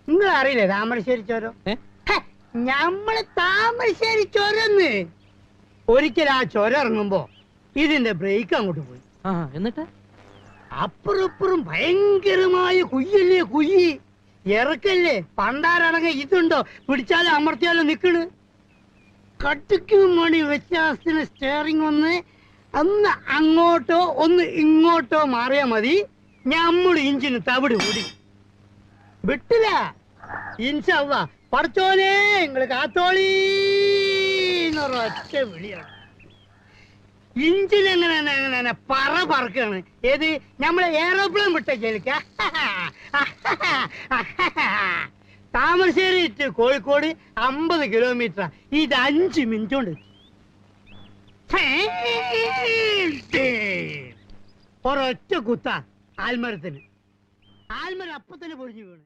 നിങ്ങൾ അറിയില്ലേ താമരശ്ശേരി ചോരം? ഞമ്മള് താമരശ്ശേരി ചോരന്ന്. ഒരിക്കൽ ആ ചോര ഇറങ്ങുമ്പോ ഇതിന്റെ ബ്രേക്ക് അങ്ങോട്ട് പോയി. എന്നിട്ട് അപ്പുറപ്പുറം ഭയങ്കരമായ കുയ്യല്ലേ, കുയ്യി ഇറക്കല്ലേ. പണ്ടാരടങ്ങ ഇതുണ്ടോ, പിടിച്ചാലും അമർത്തിയാലും നിക്കണ്. കട്ടിക്കും മണി വ്യത്യാസത്തിന് സ്റ്റിയറിംഗ് ഒന്ന് അങ്ങോട്ടോ ഒന്ന് ഇങ്ങോട്ടോ മാറിയാ മതി, ഞമ്മള് ഇഞ്ചിന് തവിട് കൂടി വിട്ടില്ല. ഇൻഷാ അല്ലാഹ് പടച്ചോനെ നിങ്ങള് കാത്തോളീന്നൊരൊറ്റ വിളിയാണ്. ഇഞ്ചിനെങ്ങനെ പറക്കാണ്. ഏത് നമ്മളെ എയറോപ്ലെയിൻ വിട്ട ജയിലിക്ക. Thamarassery to Kozhikode 50 kilometre. ഇത് 5 മിനിറ്റ് കൊണ്ട് ഒരൊറ്റ കുത്ത ആൽമരത്തിന്. ആൽമരം അപ്പത്തന്നെ പൊഴിഞ്ഞു വീണ്.